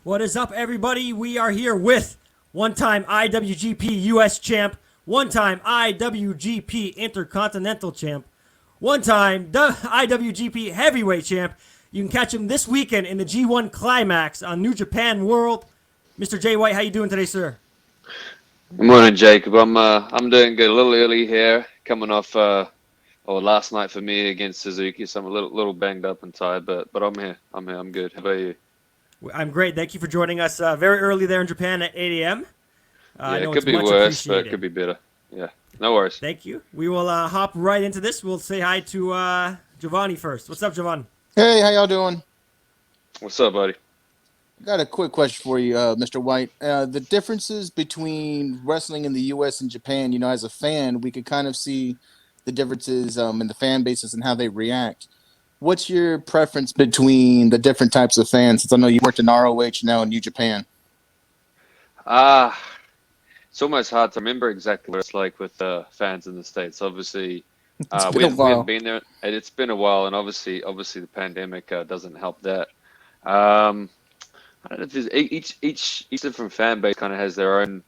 What is up, everybody? We are here with one-time IWGP US champ, one-time IWGP Intercontinental champ, one-time IWGP Heavyweight champ. You can catch him this weekend in the G1 Climax on New Japan World. Mr. Jay White, how you doing today, sir? Good morning, Jacob. I'm doing good. A little early here, coming off last night for me against Suzuki, so I'm a little banged up and tired, but I'm here. I'm good. How about you? I'm great. Thank you for joining us very early there in Japan at 8 a.m. Yeah, I know it it's could be much worse, but it appreciated. could be better. Yeah, no worries. Thank you. We will hop right into this. We'll say hi to Giovanni first. What's up, Giovanni? Hey, how y'all doing? What's up, buddy? Got a quick question for you, Mr. White. The differences between wrestling in the U.S. and Japan, as a fan, we could kind of see the differences in the fan bases and how they react. What's your preference between the different types of fans? Since I know you worked in ROH now in New Japan. Ah, it's almost hard to remember exactly what it's like with fans in the States. Obviously, It's we been a haven't while. been there, and it's been a while, and obviously the pandemic doesn't help that. Um, I don't know if there's each different fan base kind of has their own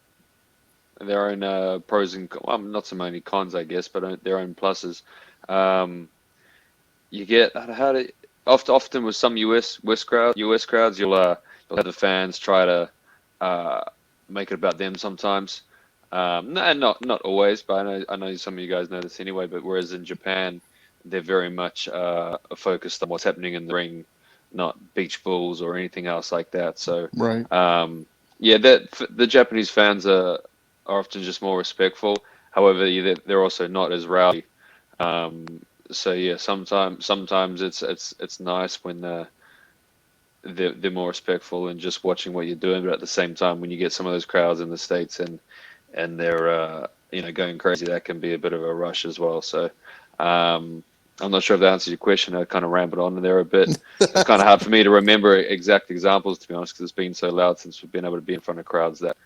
pros and well, not so many cons, I guess, but their own pluses. Um, you get how to often with some US crowds, you'll have the fans try to uh, make it about them sometimes. No, and not always, but I know some of you guys know this anyway. But whereas in Japan, they're very much focused on what's happening in the ring, not beach balls or anything else like that. So Right. yeah, the Japanese fans are often just more respectful. However, they're also not as rowdy. Um, so yeah, sometimes it's nice when they're more respectful and just watching what you're doing. But at the same time, when you get some of those crowds in the States and they're going crazy, that can be a bit of a rush as well. So I'm not sure if that answers your question. I kind of rambled on there a bit. It's kind of hard for me to remember exact examples, to be honest, because it's been so loud since we've been able to be in front of crowds that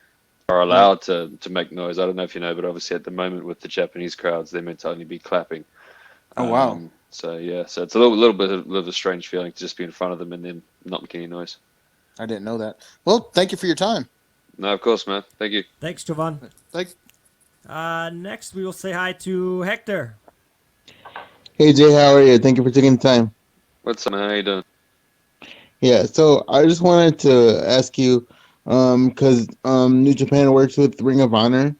are Right. allowed to make noise. I don't know if you know, but obviously at the moment with the Japanese crowds, they're meant to only be clapping. Oh, wow. So yeah, so it's a little bit of a strange feeling to just be in front of them and then not make any noise. I didn't know that. Well, thank you for your time. No, of course, man. Thank you. Thanks, Giovanni. Thank. Next, we will say hi to Hector. Hey Jay, how are you? Thank you for taking the time. What's up, man? How you doing? Yeah, so I just wanted to ask you, because New Japan works with Ring of Honor.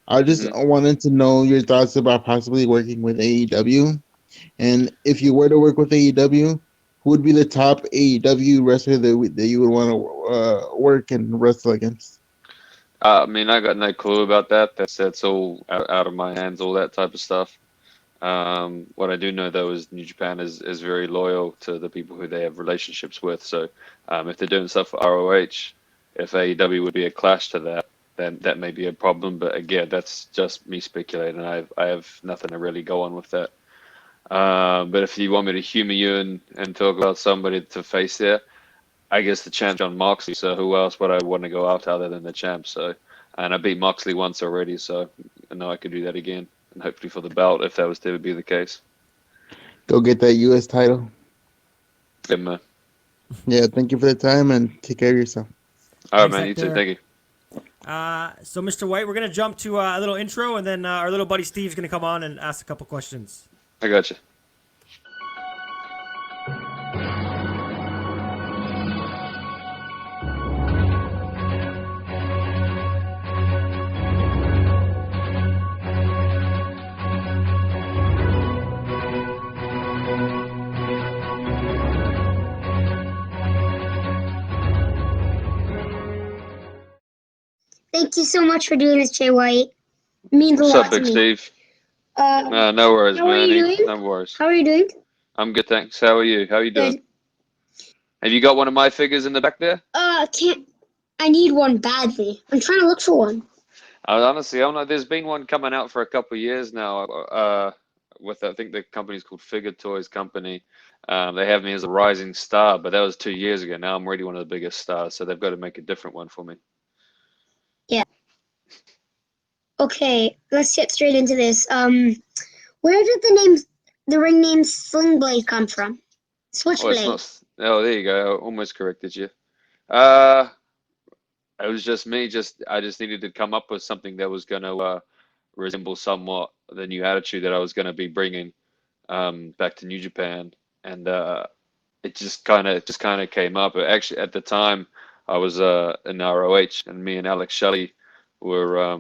I just hmm wanted to know your thoughts about possibly working with AEW, and if you were to work with AEW, who would be the top AEW wrestler that you would want to work and wrestle against? I mean, I got no clue about that. That's all out of my hands, all that type of stuff. What I do know though is New Japan is very loyal to the people who they have relationships with. So if they're doing stuff for ROH, if AEW would be a clash to that, then that may be a problem. But again, that's just me speculating. I have nothing to really go on with that. But if you want me to humor you and talk about somebody to face there, I guess the champ John Moxley. So who else would I want to go after other than the champ? So and I beat Moxley once already, so I know I could do that again and hopefully for the belt if that was to be the case. Go get that U.S. title. Yeah, man. Yeah, thank you for the time and take care of yourself. All right, Thanks, man. You too. Hector. Thank you. So, Mr. White, we're going to jump to a little intro, and then our little buddy Steve's going to come on and ask a couple questions. I got you. Thank you so much for doing this, Jay White. It means a What's up, lot to Big me. Steve? Uh, No worries, how are man. you doing? No worries. How are you doing? I'm good, thanks. How are you? How are you doing? Good. Have you got one of my figures in the back there? Can't. I need one badly. I'm trying to look for one. Honestly, I don't know. There's been one coming out for a couple of years now. With I think the company's called Figure Toys Company. They have me as a rising star, but that was 2 years ago. Now I'm already one of the biggest stars, so they've got to make a different one for me. Yeah. Okay, let's get straight into this. Where did the ring name Slingblade come from? Oh, it's Switchblade. not. Oh, there you go. I almost corrected you. Uh, it was just me. I just needed to come up with something that was going to resemble somewhat the new attitude that I was going to be bringing back to New Japan, and it just kind of came up. Actually, at the time, I was in ROH, and me and Alex Shelley were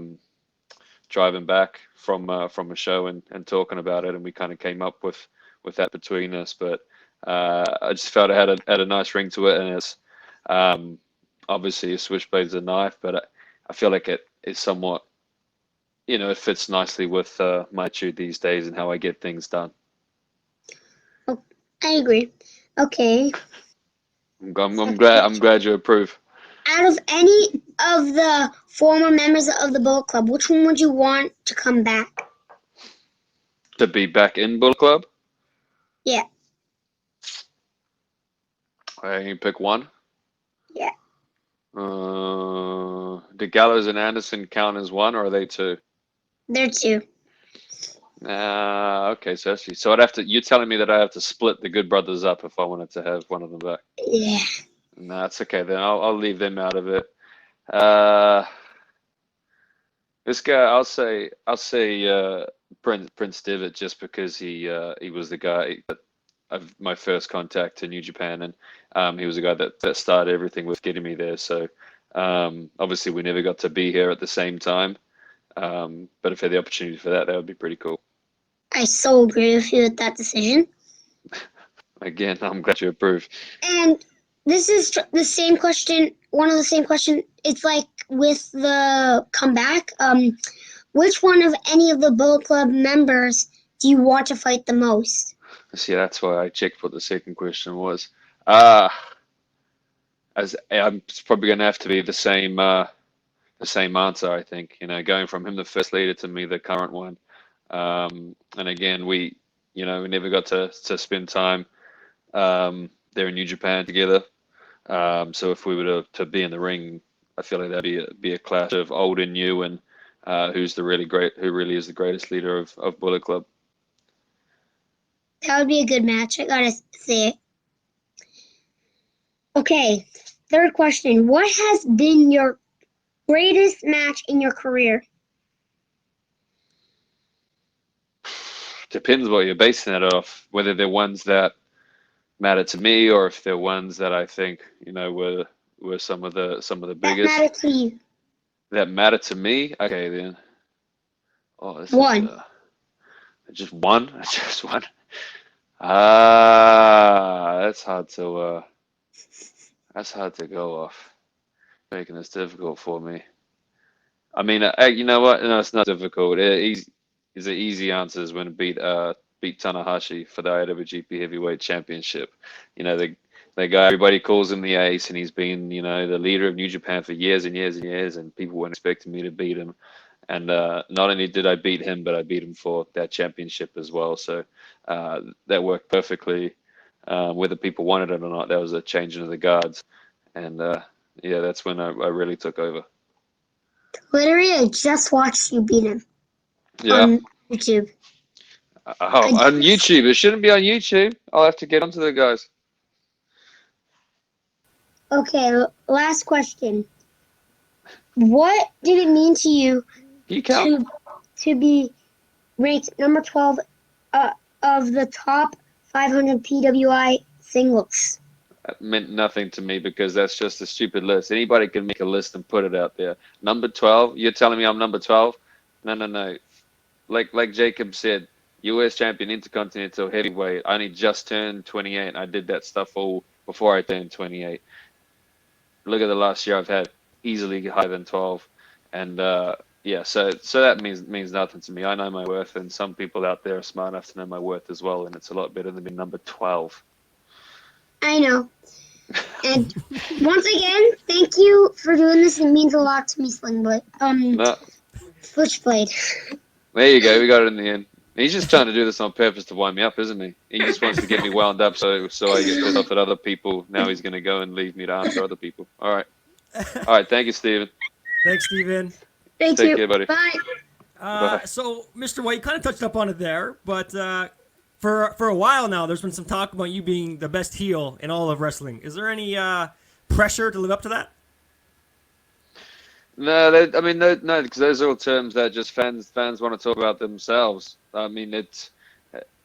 driving back from a show and talking about it, and we kind of came up with that between us. But I just felt it had a nice ring to it, and it's um, obviously a switchblade's a knife, but I feel like it is somewhat, it fits nicely with my attitude these days and how I get things done. Oh, I agree. Okay. I'm glad you approve. Out of any of the former members of the Bullet Club, which one would you want to come back? To be back in Bullet Club, Yeah. I can pick one. Yeah. Do Gallows and Anderson count as one, or are they two? They're two. Okay, so I'd have to. You're telling me that I have to split the Good Brothers up if I wanted to have one of them back. Yeah. No, that's okay. Then I'll leave them out of it. Uh, this guy, I'll say Prince Devitt, just because he was the guy of my first contact to New Japan, and he was the guy that started everything with getting me there. So obviously we never got to be here at the same time, but if I had the opportunity for that, that would be pretty cool. I so agree with you with that decision. Again, I'm glad you approve. And this is the same question, one of the same question. It's like with the comeback. Which one of any of the Bullet Club members do you want to fight the most? See, that's why I checked what the second question was. As it's probably going to have to be the same answer, I think. Going from him the first leader to me the current one. And again, we never got to spend time there in New Japan together. So if we were to be in the ring, I feel like that'd be a clash of old and new, and who really is the greatest leader of Bullet Club. That would be a good match. I gotta say it. Okay, third question. What has been your greatest match in your career? Depends what you're basing it off, whether they're ones that matter to me or if they're ones that I think were some of the biggest. That matter to you. That matter to me. Okay, then. Oh, this One. is just one. Just one. That's hard to go off. Making this difficult for me. I mean, you know what? No, it's not difficult. The easy answer is when it beat Tanahashi for the IWGP Heavyweight Championship. The guy, everybody calls him the ace, and he's been, the leader of New Japan for years and years and years, and people weren't expecting me to beat him. And not only did I beat him, but I beat him for that championship as well. So that worked perfectly. Whether people wanted it or not, that was a changing of the guards. And yeah, that's when I really took over. Literally, I just watched you beat him. Yeah. On YouTube. On YouTube. It shouldn't be on YouTube. I'll have to get onto the guys. Okay, last question. What did it mean to you to be ranked number 12 of the top 500 PWI singles? That meant nothing to me because that's just a stupid list. Anybody can make a list and put it out there. Number 12? You're telling me I'm number 12? No. Like Jacob said, U.S. champion, intercontinental heavyweight. I only just turned 28. I did that stuff all before I turned 28. Look at the last year I've had, easily higher than 12. And yeah, so that means nothing to me. I know my worth, and some people out there are smart enough to know my worth as well, and it's a lot better than being number 12. I know. And once again, thank you for doing this. It means a lot to me, Slingblade. No. Switchblade. There you go. We got it in the end. He's just trying to do this on purpose to wind me up, isn't he? He just wants to get me wound up so I get pissed off at other people. Now he's going to go and leave me to answer other people. All right. Thank you, Steven. Thanks, Steven. Thank Take you. care, buddy. Bye. Bye. So, Mr. White, you kind of touched up on it there, but for a while now, there's been some talk about you being the best heel in all of wrestling. Is there any pressure to live up to that? No, I mean, no, because those are all terms that just fans want to talk about themselves. I mean,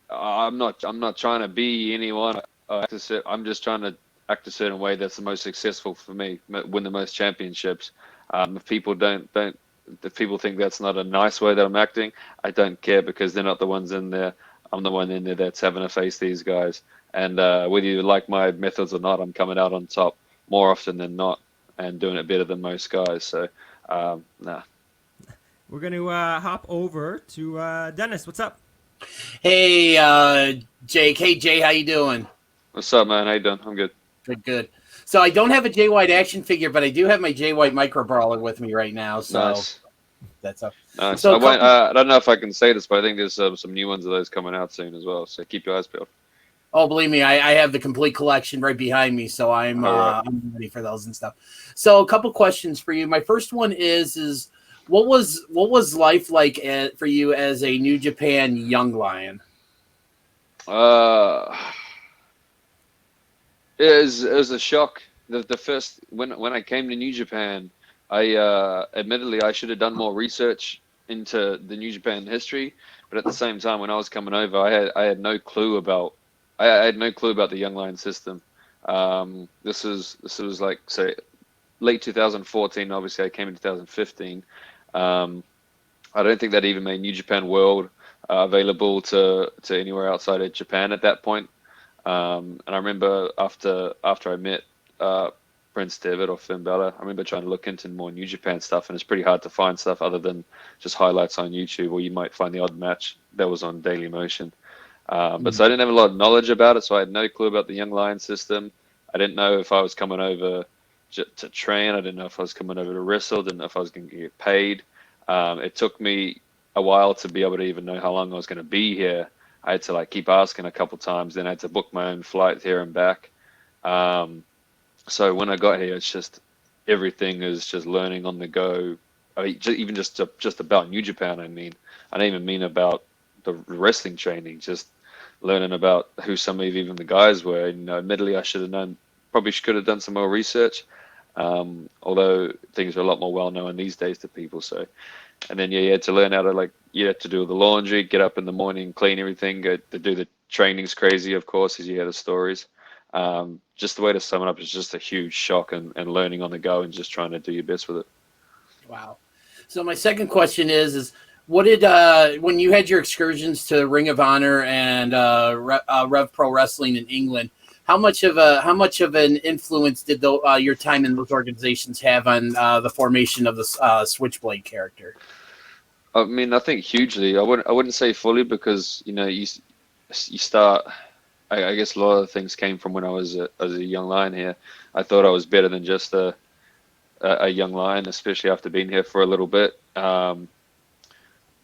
I'm not trying to be anyone. I'm just trying to act a certain way that's the most successful for me, win the most championships. If people don't, if people think that's not a nice way that I'm acting, I don't care because they're not the ones in there. I'm the one in there that's having to face these guys. And whether you like my methods or not, I'm coming out on top more often than not and doing it better than most guys. So, nah. We're going to hop over to Dennis. What's up? Hey, Jake. Hey, Jay, how you doing? What's up, man? How you doing? I'm good. Good. So I don't have a Jay White action figure, but I do have my Jay White micro brawler with me right now. So Nice. that's up. Nice. So I don't know if I can say this, but I think there's some new ones of those coming out soon as well. So keep your eyes peeled. Oh, believe me, I have the complete collection right behind me, so I'm right. I'm ready for those and stuff. So a couple questions for you. My first one is what was life like for you as a New Japan young lion? It was a shock. The first when I came to New Japan, I admittedly I should have done more research into the New Japan history, but at the same time when I was coming over, I had no clue about the Young Lion system. This was like say late 2014. Obviously, I came in 2015. I don't think that even made New Japan World available to anywhere outside of Japan at that point. And I remember after I met Prince Devitt or Finn Balor, I remember trying to look into more New Japan stuff, and it's pretty hard to find stuff other than just highlights on YouTube, or you might find the odd match that was on Daily Motion. But so I didn't have a lot of knowledge about it, so I had no clue about the Young Lion system. I didn't know if I was coming over to train. I didn't know if I was coming over to wrestle. Didn't know if I was going to get paid. It took me a while to be able to even know how long I was going to be here. I had to like keep asking a couple times. Then I had to book my own flight here and back. So when I got here, it's just everything is just learning on the go. I mean, even just about New Japan. I don't even mean about the wrestling training. Just learning about who some of even the guys were. You know, admittedly, I should have known. Probably could have done some more research. Although things are a lot more well known these days to people. So, and then you had to learn how to you had to do the laundry, get up in the morning, clean everything, go to do the trainings crazy, of course, as you hear the stories. Just the way to sum it up is just a huge shock and learning on the go and just trying to do your best with it. Wow. So my second question is what did when you had your excursions to Ring of Honor and Rev Pro Wrestling in England, how much of an influence did your time in those organizations have on the formation of the Switchblade character? I mean, I think hugely. I wouldn't say fully because you start. I guess a lot of things came from when I was as a young lion here. I thought I was better than just a young lion, especially after being here for a little bit. And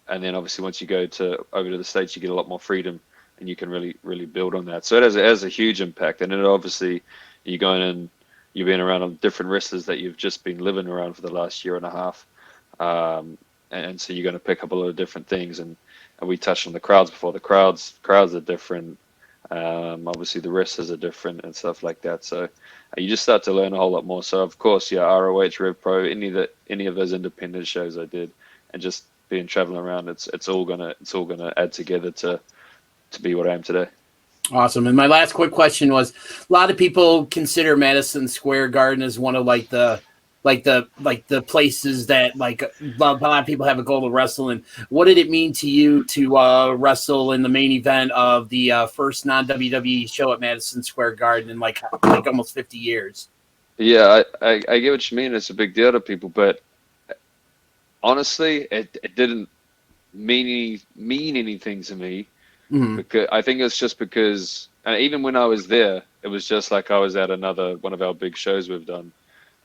then obviously once you go over to the States, you get a lot more freedom. And you can really build on that. So it has a huge impact. And then obviously you're going and you've been around different wrestlers that you've just been living around for the last year and a half. And so you're going to pick up a lot of different things. And we touched on the crowds before. The crowds are different. Obviously the wrestlers are different and stuff like that. So you just start to learn a whole lot more. So of course, yeah, ROH, Rev Pro, any of those independent shows I did, and just being traveling around, it's all gonna add together to be what I am today. Awesome. And my last quick question was, a lot of people consider Madison Square Garden as one of the places that a lot of people have a goal to wrestle in. What did it mean to you to wrestle in the main event of the first non-WWE show at Madison Square Garden in like almost 50 years? Yeah, I get what you mean. It's a big deal to people, but honestly, it didn't mean anything to me. Mm-hmm. Because I think it's just because, and even when I was there, it was just like I was at another one of our big shows we've done.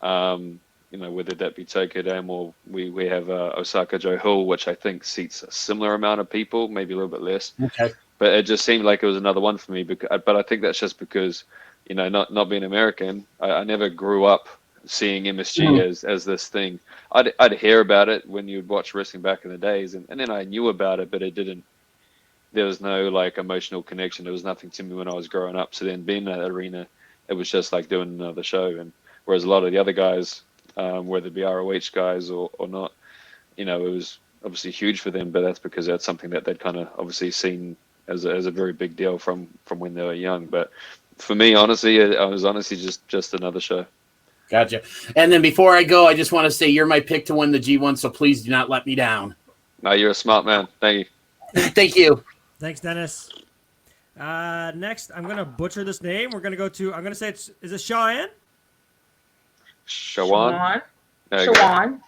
Whether that be Tokyo Dome or we have Osaka Joe Hill, which I think seats a similar amount of people, maybe a little bit less. Okay. But it just seemed like it was another one for me. But I think that's just because, not being American, I never grew up seeing MSG as this thing. I'd hear about it when you'd watch wrestling back in the days, and then I knew about it, but it didn't. There was no emotional connection. There was nothing to me when I was growing up. So then being in that arena, it was just like doing another show. And whereas a lot of the other guys, whether it be ROH guys or not. You know, it was obviously huge for them, but that's because that's something that they'd kind of obviously seen as a very big deal from when they were young. But for me, honestly, I was honestly just another show. Gotcha. And then before I go, I just want to say you're my pick to win the G1, so please do not let me down. No, you're a smart man. Thank you. Thank you. Thanks, Dennis. Next, I'm gonna butcher this name. We're gonna go to. I'm gonna say is it Cheyenne? Shawan. Shawan.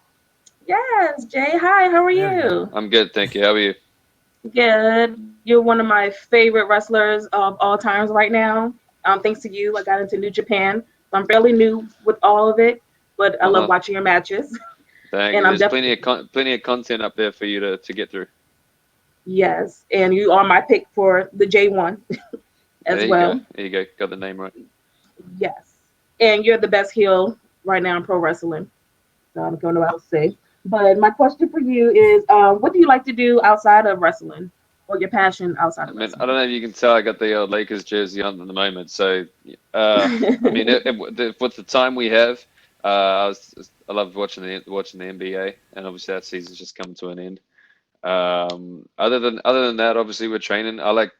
Yes, Jay. Hi, how are There we you? I'm good, thank you. How are you? Good. You're one of my favorite wrestlers of all times right now. Thanks to you, I got into New Japan. I'm fairly new with all of it, but I love watching your matches. Thank you. There's plenty of content up there for you to get through. Yes, and you are my pick for the J1 as well. There you go. Got the name right. Yes, and you're the best heel right now in pro wrestling. So I don't know what else to say. But my question for you is, what do you like to do outside of wrestling, or your passion outside of wrestling? I don't know if you can tell. I got the Lakers jersey on at the moment. So, I mean, with the time we have, I love watching the NBA, and obviously that season's just come to an end. Other than that, obviously we're training. I like,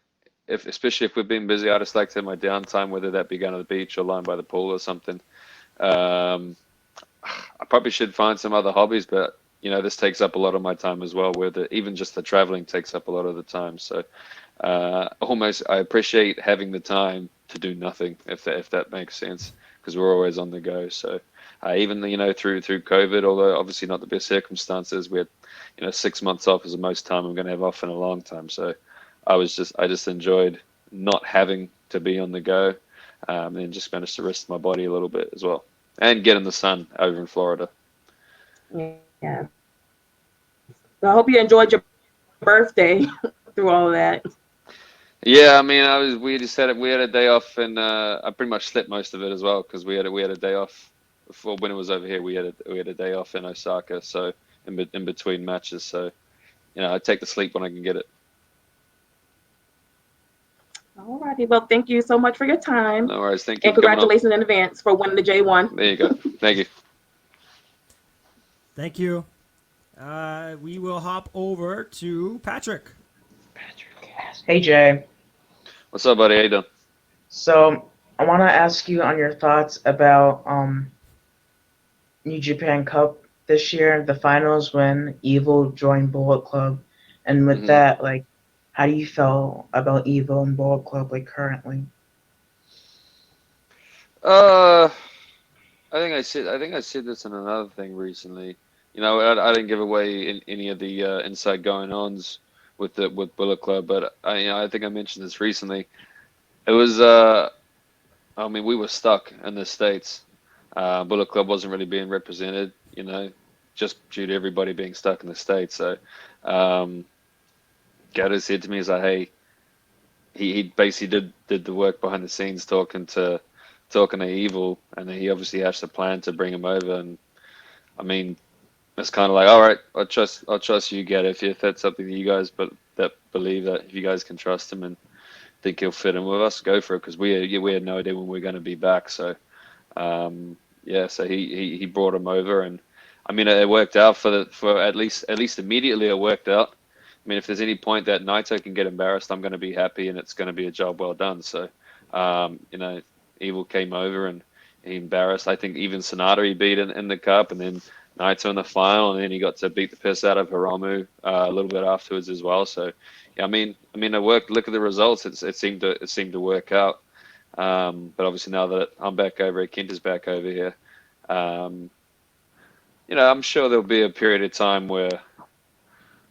especially if we've been busy, I just like to have my downtime, whether that be going to the beach or lying by the pool or something. I probably should find some other hobbies, but you know, this takes up a lot of my time as well, where even just the traveling takes up a lot of the time. So I appreciate having the time to do nothing, if that makes sense, because we're always on the go. So even through COVID, although obviously not the best circumstances, we had 6 months off is the most time I'm going to have off in a long time. So I just enjoyed not having to be on the go, and just managed to rest my body a little bit as well, and get in the sun over in Florida. Yeah. So I hope you enjoyed your birthday through all of that. Yeah, I mean, we had a day off, and I pretty much slept most of it as well, because we had a day off before. When it was over here, we had a day off in Osaka, so in between matches. So I take the sleep when I can get it. All righty. Well, thank you so much for your time. No worries. Thank you. And congratulations in advance for winning the J1. There you go. Thank you. Thank you. We will hop over to Patrick. Hey Jay. What's up, buddy? How you doing? So I want to ask you on your thoughts about New Japan Cup this year, the finals when Evil joined Bullet Club, and with that, like, how do you feel about Evil and Bullet Club like currently? I think I said this in another thing recently. I didn't give away any of the inside going-ons with Bullet Club, but I think I mentioned this recently. It was we were stuck in the States. Bullet Club wasn't really being represented, just due to everybody being stuck in the States. So Gato said to me, he's like, hey, he basically did the work behind the scenes talking to Evil, and then he obviously has a plan to bring him over. And I mean, it's kind of like, all right, I'll trust you, Gato, if that's something that you guys that believe that if you guys can trust him and think he'll fit in with us, go for it, because we had no idea when we were going to be back. So so he brought him over, and I mean, it worked out for at least immediately. It worked out. I mean, if there's any point that Naito can get embarrassed, I'm going to be happy, and it's going to be a job well done. So Evil came over and he embarrassed, I think, even Sonata he beat in the cup, and then Naito in the final, and then he got to beat the piss out of Hiromu a little bit afterwards as well. So yeah, I mean it worked. Look at the results. It seemed to work out. But obviously now that I'm back over here, Kent is back over here. I'm sure there'll be a period of time where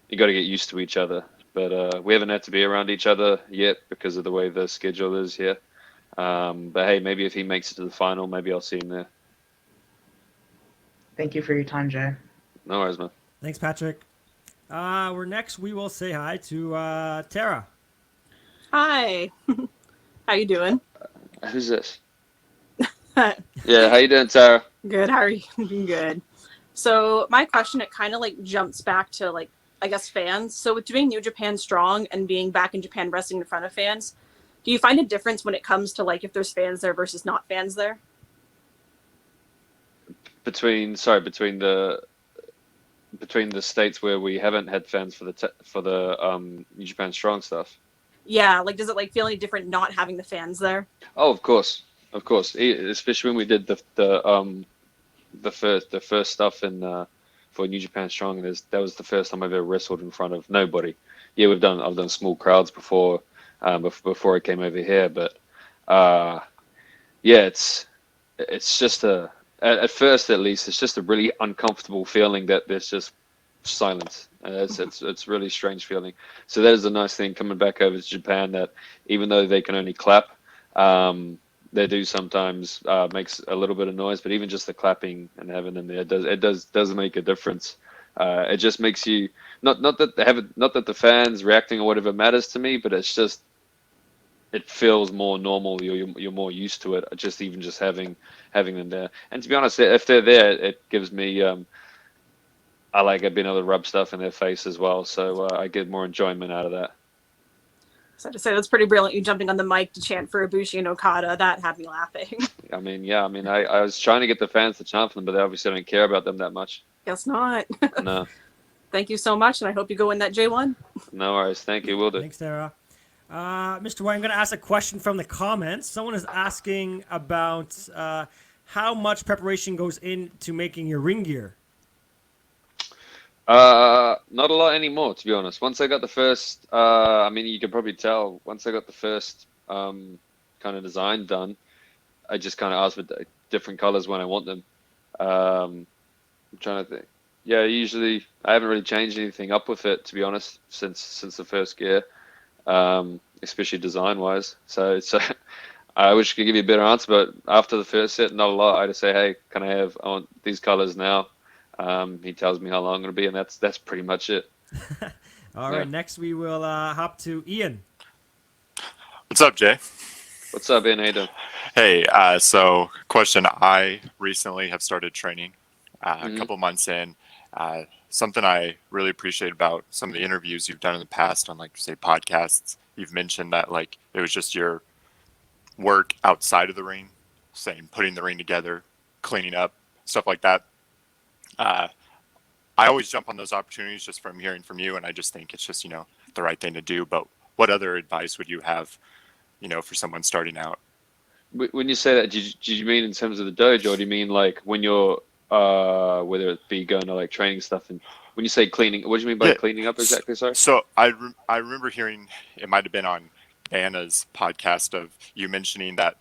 you got to get used to each other. But we haven't had to be around each other yet because of the way the schedule is here. But hey, maybe if he makes it to the final, maybe I'll see him there. Thank you for your time, Jay. No worries, man. Thanks, Patrick. We will say hi to Tara. Hi. How you doing? Who's this? Yeah, how you doing, Tara? Good. How are you? Good. So my question, it kind of like jumps back to like, I guess, fans. So with doing New Japan Strong and being back in Japan wrestling in front of fans, do you find a difference when it comes to like if there's fans there versus not fans there? between the states where we haven't had fans for the New Japan Strong stuff. Yeah, like does it like feel any different not having the fans there? Oh, of course, of course. Especially when we did the first stuff in for New Japan Strong, and that was the first time I've ever wrestled in front of nobody. Yeah, I've done small crowds before, before I came over here, but yeah, it's just at first at least it's just a really uncomfortable feeling that there's just silence. It's really strange feeling. So that is a nice thing coming back over to Japan, that even though they can only clap, they do sometimes makes a little bit of noise, but even just the clapping and having them there does make a difference. It just makes you not that the fans reacting or whatever matters to me, but it's just it feels more normal. You're more used to it. Just even just having them there. And to be honest, if they're there, it gives me I like being able to rub stuff in their face as well. So I get more enjoyment out of that. So to say that's pretty brilliant. You jumping on the mic to chant for Ibushi and Okada, that had me laughing. I mean, yeah. I mean, I was trying to get the fans to chant for them, but they obviously don't care about them that much. Guess not. No. Thank you so much, and I hope you go in that J1. No worries. Thank you. Will do. Thanks, Sarah. Mr. White, I'm going to ask a question from the comments. Someone is asking about how much preparation goes into making your ring gear. Not a lot anymore, to be honest. Once I got the first, I mean, you can probably tell, once I got the first kind of design done, I just kind of asked for different colors when I want them. I'm trying to think. Yeah, usually I haven't really changed anything up with it, to be honest, since the first gear, especially design-wise. So I wish I could give you a better answer, but after the first set, not a lot. I just say, hey, I want these colors now. He tells me how long it'll be, and that's pretty much it. All right, next we will hop to Ian. What's up, Jay? What's up, Ian? How you doing? Hey, so question. I recently have started training a couple months in. Something I really appreciate about some of the interviews you've done in the past on, like, say, podcasts, you've mentioned that, like, it was just your work outside of the ring, saying putting the ring together, cleaning up, stuff like that. I always jump on those opportunities just from hearing from you, and I just think it's just, the right thing to do. But what other advice would you have, for someone starting out? When you say that, did you mean in terms of the dojo, or do you mean like when you're, whether it be going to like training stuff? And when you say cleaning, what do you mean by cleaning up exactly? Sorry. So I remember hearing, it might have been on Anna's podcast, of you mentioning that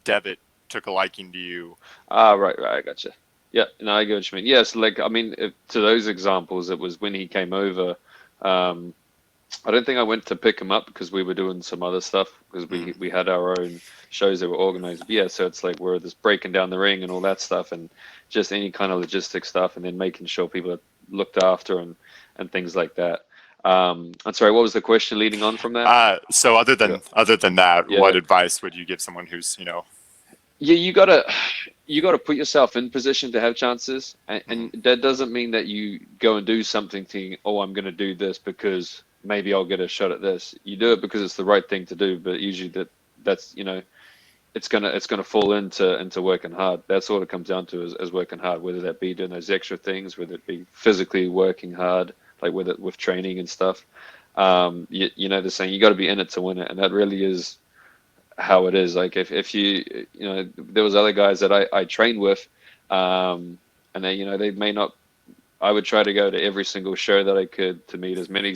Devitt took a liking to you. Right, I gotcha. Yeah, no, I get what you mean. Yes, like, I mean, to those examples, it was when he came over. I don't think I went to pick him up because we were doing some other stuff, because we had our own shows that were organized. But yeah, so it's like we're just breaking down the ring and all that stuff, and just any kind of logistic stuff, and then making sure people are looked after and things like that. I'm sorry, what was the question leading on from that? So other than that, what advice would you give someone who's, Yeah, you gotta put yourself in position to have chances, and that doesn't mean that you go and do something thinking, oh, I'm gonna do this because maybe I'll get a shot at this. You do it because it's the right thing to do, but usually that's it's gonna fall into working hard. That's all it comes down to is working hard, whether that be doing those extra things, whether it be physically working hard, like with training and stuff. The saying, you got to be in it to win it, and that really is how it is. Like if you there was other guys that I trained with, and they may not. I would try to go to every single show that I could to meet as many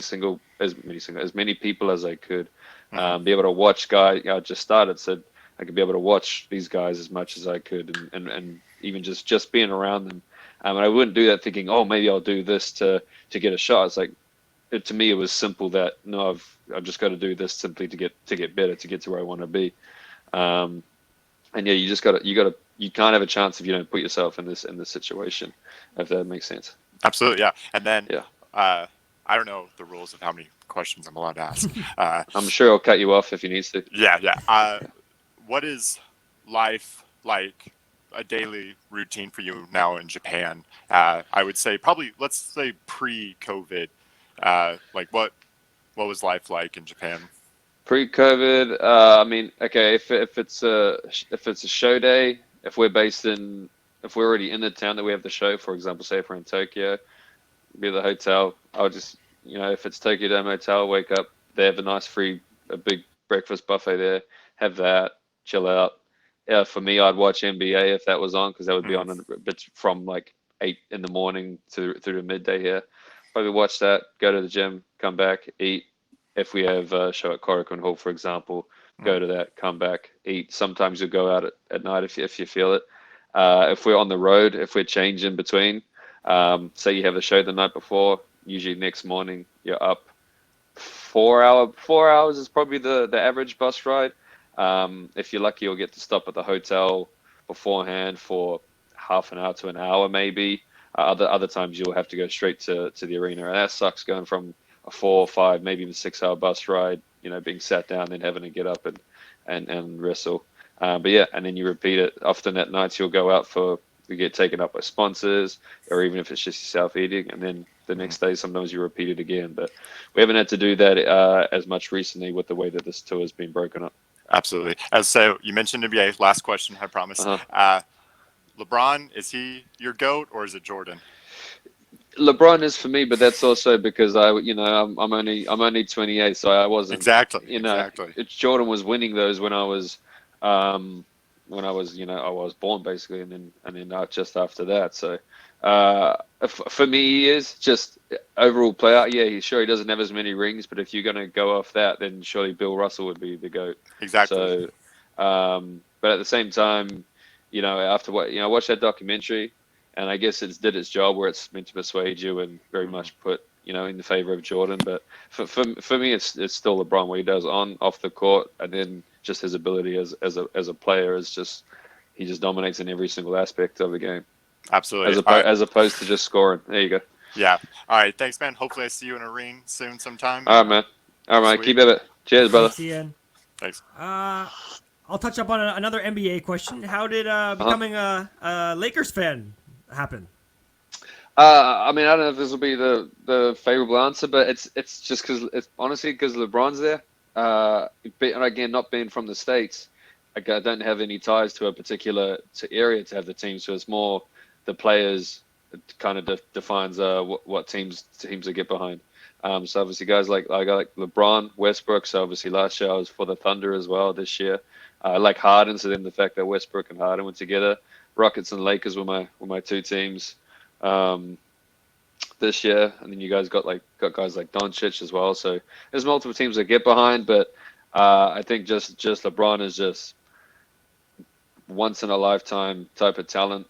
people as I could. Be able to watch guys. I just started, so I could be able to watch these guys as much as I could, and even just being around them. And I wouldn't do that thinking, oh, maybe I'll do this to get a shot. It's like, to me, it was simple that no, I've just got to do this simply to get better, to get to where I want to be. And yeah, you can't have a chance if you don't put yourself in this situation, if that makes sense. Absolutely, yeah. And then I don't know the rules of how many questions I'm allowed to ask. I'm sure I'll cut you off if you need to. Yeah. What is life like, a daily routine for you now in Japan? I would say probably, let's say pre-COVID. Like what was life like in Japan? Pre-COVID, I mean, okay, if it's a show day, if we're based in if we're already in the town that we have the show, for example, say if we're in Tokyo, be at the hotel, I'll just, if it's Tokyo Dome Hotel, wake up, they have a big breakfast buffet there, have that, chill out. Yeah, for me, I'd watch NBA if that was on, because that would be on a bit from like 8 in the morning through to midday here. Probably watch that, go to the gym, come back, eat. If we have a show at Korakuen Hall, for example, go to that, come back, eat. Sometimes you'll go out at night if you feel it. If we're on the road, if we're changing between, say you have a show the night before, usually next morning you're up 4 hours is probably the average bus ride. If you're lucky, you'll get to stop at the hotel beforehand for half an hour to an hour, maybe. Other times you'll have to go straight to the arena, and that sucks, going from a 4 or 5, maybe even 6 hour bus ride, being sat down, then having to get up and wrestle. But yeah, and then you repeat it. Often at nights you'll go out you get taken up by sponsors, or even if it's just yourself eating, and then the next day sometimes you repeat it again. But we haven't had to do that as much recently with the way that this tour has been broken up. Absolutely. So you mentioned NBA. Last question, I promise. LeBron, is he your GOAT or is it Jordan? LeBron is for me, but that's also because I'm only 28, so I wasn't exactly. Jordan was winning those when I was I was born basically, and then not just after that. So for me, he is just overall player. Yeah, he doesn't have as many rings, but if you're going to go off that, then surely Bill Russell would be the GOAT. Exactly. So, but at the same time, after what I watched that documentary, and I guess it did its job where it's meant to persuade you and very much put in the favor of Jordan. But for me, it's still LeBron, what he does off the court, and then just his ability as a player is just, he just dominates in every single aspect of the game. Absolutely. As opposed to just scoring. There you go. Yeah. All right. Thanks, man. Hopefully I see you in a ring soon sometime. All right, man. All right, keep it. Cheers, brother. Thanks, Ian. Thanks. I'll touch up on another NBA question. How did becoming a Lakers fan happen? I don't know if this will be the favorable answer, but it's just because honestly because LeBron's there. And again, not being from the States, I don't have any ties to a particular area to have the team, so it's more the players kind of defines what teams I get behind. So obviously guys like LeBron, Westbrook. So obviously last year I was for the Thunder as well. This year, I like Harden. So then the fact that Westbrook and Harden went together, Rockets and Lakers were my two teams this year. And then you guys got guys like Doncic as well. So there's multiple teams that get behind, but I think just LeBron is just once in a lifetime type of talent.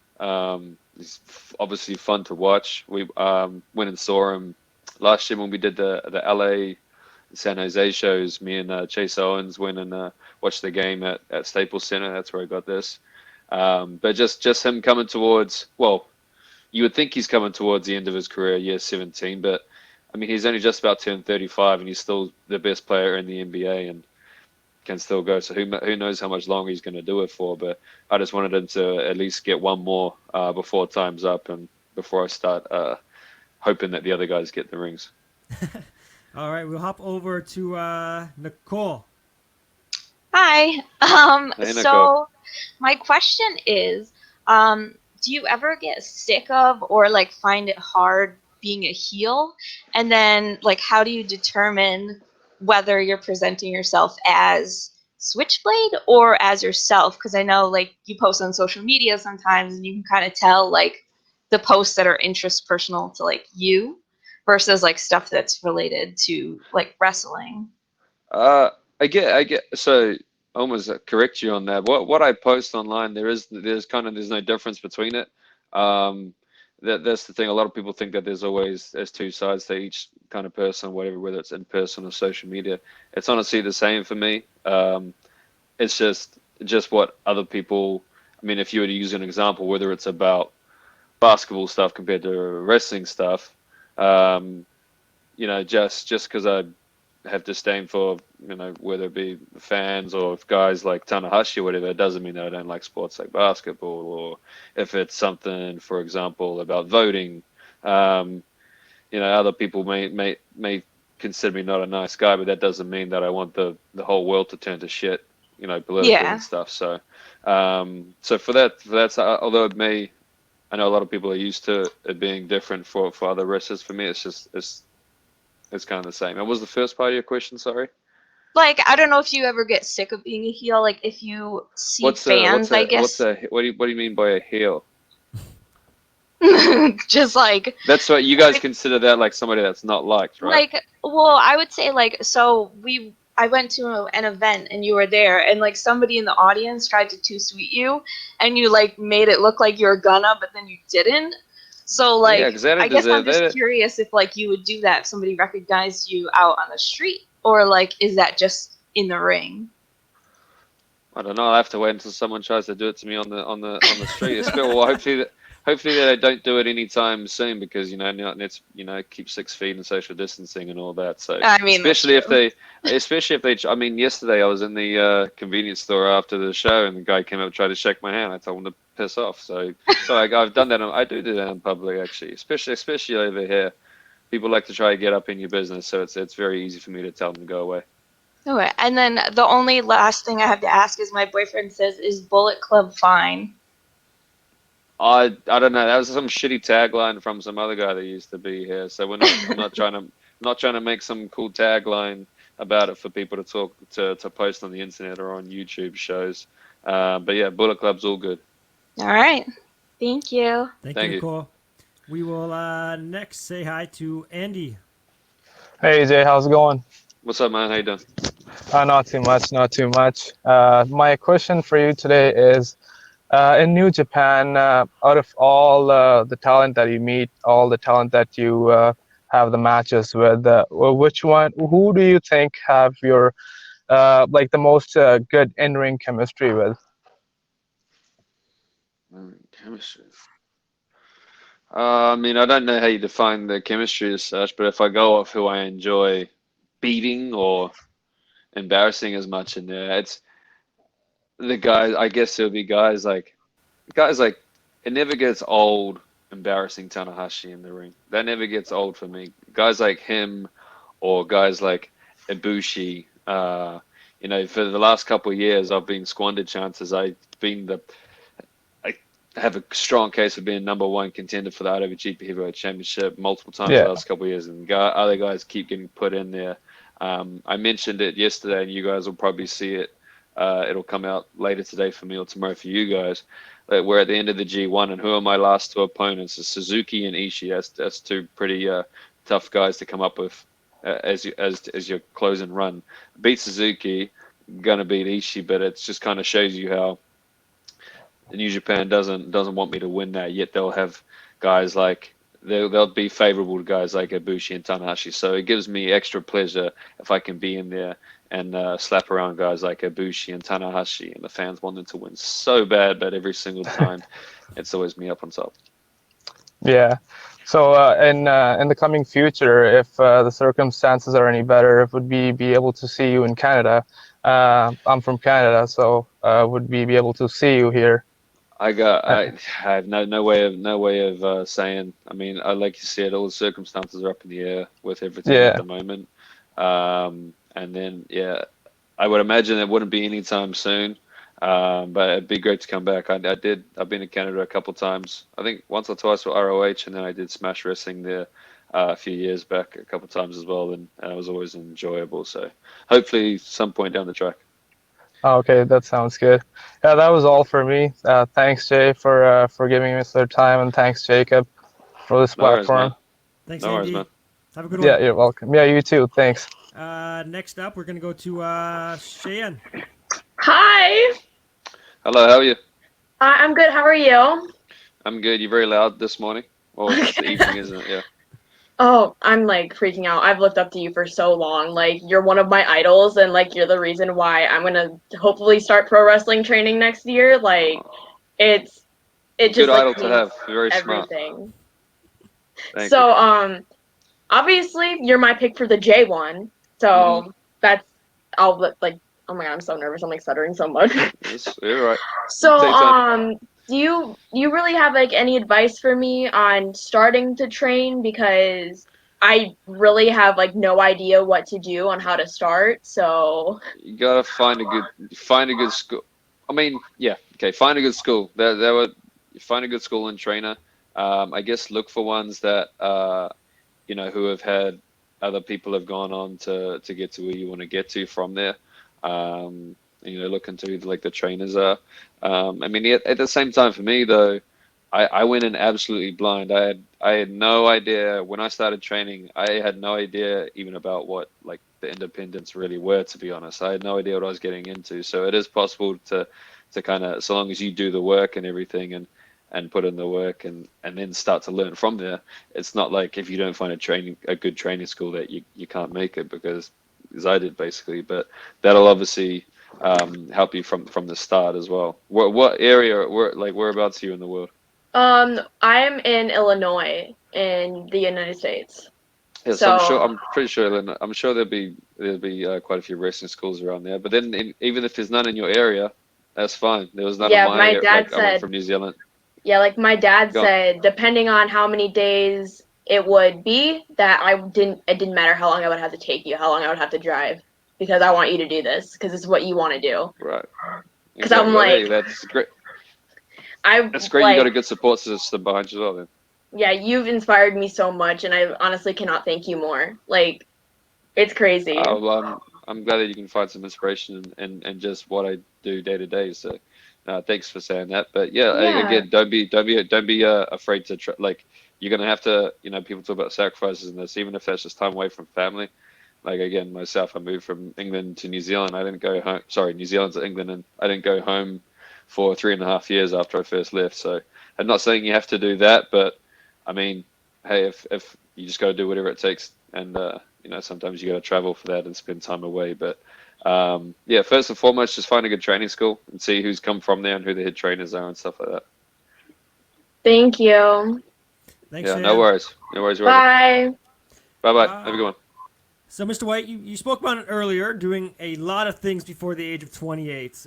He's obviously fun to watch. We went and saw him last year when we did the LA San Jose shows. Me and Chase Owens went and watched the game at Staples Center. That's where I got this. But just him coming towards, well, you would think he's coming towards the end of his career, year 17, but I mean, he's only just about turned 35 and he's still the best player in the NBA and can still go. So who knows how much longer he's going to do it for, but I just wanted him to at least get one more before time's up and before I start hoping that the other guys get the rings. All right, we'll hop over to Nicole. Hi. Hey, Nicole. So my question is, do you ever get sick of or find it hard being a heel? And then how do you determine whether you're presenting yourself as Switchblade or as yourself? Because I know you post on social media sometimes and you can kind of tell the posts that are personal to you versus stuff that's related to wrestling. I get so I almost correct you on that. What I post online, there's no difference between it. That's the thing. A lot of people think that there's two sides to each kind of person, whether it's in person or social media. It's honestly the same for me. It's just what other people. I mean, if you were to use an example, whether it's about basketball stuff compared to wrestling stuff, just because I have disdain for, whether it be fans or guys like Tanahashi or whatever, it doesn't mean that I don't like sports like basketball. Or if it's something, for example, about voting, other people may consider me not a nice guy, but that doesn't mean that I want the whole world to turn to shit, politically and stuff. So, so for that, although it may I know a lot of people are used to it being different for other wrestlers. For me, it's kind of the same. And what was the first part of your question? Sorry. Like, I don't know if you ever get sick of being a heel. Like, if you see What's fans, I guess. what do you mean by a heel? Just like, That's what you guys consider that like somebody that's not liked, right? like, well, I would say like, so I went to an event and you were there, and like somebody in the audience tried to too sweet you, and you like made it look like you were gonna, but then you didn't. So Yeah, like, because they don't I guess I'm deserve just that. curious if like you would do that if somebody recognized you out on the street, or like, is that just in the ring? I don't know. I'll have to wait until someone tries to do it to me on the street. It's well, hopefully they don't do it anytime soon because now it's keep 6 feet and social distancing and all that. So I mean, especially if they I mean yesterday I was in the convenience store after the show and the guy came up and tried to shake my hand. I told him to piss off. So I've done that. I do that in public actually, especially over here. People like to try to get up in your business, so it's very easy for me to tell them to go away. Okay, and then the only last thing I have to ask is my boyfriend says, is Bullet Club fine? I don't know. That was some shitty tagline from some other guy that used to be here. So I'm not trying to make some cool tagline about it for people to talk to post on the internet or on YouTube shows. But yeah, Bullet Club's all good. All right. Thank you. Thank Thank you, you. Nicole. We will next say hi to Andy. Hey Jay, how's it going? What's up, man? How you doing? Not too much, not too much. My question for you today is, in New Japan, out of all the talent that you meet, all the talent that you have the matches with, who do you think have your like the most good in-ring chemistry with? Chemistry. I mean, I don't know how you define the chemistry as such, but if I go off who I enjoy beating or embarrassing as much in there, it's the guys. I guess it'll be guys like it never gets old embarrassing Tanahashi in the ring. That never gets old for me. Guys like him or guys like Ibushi. For the last couple of years, I've been squandered chances. I have a strong case of being number one contender for the IWGP Heavyweight Championship multiple times the Yeah. last couple of years, and other guys keep getting put in there. I mentioned it yesterday, and you guys will probably see it. It'll come out later today for me or tomorrow for you guys. We're at the end of the G1, and who are my last two opponents? It's Suzuki and Ishii. That's two pretty tough guys to come up with as your closing run. Beat Suzuki, gonna beat Ishii, but it just kind of shows you how New Japan doesn't want me to win that. Yet they'll have guys like they'll be favorable to guys like Ibushi and Tanahashi. So it gives me extra pleasure if I can be in there and slap around guys like Ibushi and Tanahashi, and the fans want them to win so bad, but every single time, it's always me up on top. Yeah. So in the coming future, if the circumstances are any better, would we be able to see you in Canada? I'm from Canada, so would we be able to see you here? I have no way of saying. I mean, like you said, all the circumstances are up in the air with everything at the moment. And then I would imagine it wouldn't be anytime soon. But it'd be great to come back. I've been to Canada a couple times. I think once or twice for ROH, and then I did Smash Wrestling there a few years back a couple times as well, and it was always enjoyable. So hopefully some point down the track. Okay, that sounds good. Yeah, that was all for me. Thanks, Jay, for giving us their time, and thanks, Jacob, for this platform. Thanks, No worries, Andy. man. Have a good one. Yeah, you're welcome. Yeah, you too. Thanks. Next up, we're gonna go to Cheyenne. Hi. Hello, how are you? I'm good. How are you? I'm good. You're very loud this morning. Well, it's the evening, isn't it? Yeah. Oh, I'm like freaking out. I've looked up to you for so long. Like you're one of my idols, and like you're the reason why I'm gonna hopefully start pro wrestling training next year. Like it just Good like idol to means have. You're very smart. everything. Thank So obviously you're my pick for the J1. So that's like oh my god, I'm so nervous. I'm like stuttering so much. You're right. So do you really have like any advice for me on starting to train, because I really have like no idea what to do on how to start. So You gotta find a good school. I mean, yeah, okay, find a good school. Find a good school and trainer. I guess look for ones that you know, who have had other people have gone on to get to where you want to get to from there. And, you know, look into who like the trainers are. I mean, at the same time, for me though, I went in absolutely blind. I had no idea when I started training. I had no idea even about what like the independents really were, to be honest. I had no idea what I was getting into. So it is possible to kind of, so long as you do the work and everything and put in the work and then start to learn from there. It's not like if you don't find a good training school that you can't make it, because as I did basically. But that'll obviously help you from the start as well. What area, whereabouts are you in the world? I'm in Illinois in the United States. Yes, So I'm pretty sure. I'm sure there'll be quite a few wrestling schools around there. But then, even if there's none in your area, that's fine. There was none in yeah, my my area. dad Like I went said from New Zealand. yeah, like my dad Go on. said, depending on how many days it would be, that it didn't matter how long I would have to take you, how long I would have to drive, because I want you to do this, because it's what you want to do. Right. Because I'm Exactly. Well, like, hey, that's great. I That's great. You got like, a good support system behind you as well. Then. yeah, you've inspired me so much, and I honestly cannot thank you more. Like, it's crazy. Well, I'm glad that you can find some inspiration in just what I do day to day. So, thanks for saying that. But yeah, Yeah. again, don't be afraid to try. Like you're gonna have to, you know, people talk about sacrifices in this, even if that's just time away from family. Like again, myself, I moved from England to New Zealand. I didn't go home. Sorry, New Zealand to England, and I didn't go home for 3.5 years after I first left. So I'm not saying you have to do that, but I mean, hey, if you just got to do whatever it takes, and you know, sometimes you got to travel for that and spend time away. But yeah, first and foremost, just find a good training school and see who's come from there and who the head trainers are and stuff like that. Thank you. Thanks, Yeah, no Shan. worries, no worries. You're welcome. Bye. Bye bye. Have a good one. So, Mr. White, you spoke about it earlier, doing a lot of things before the age of 28.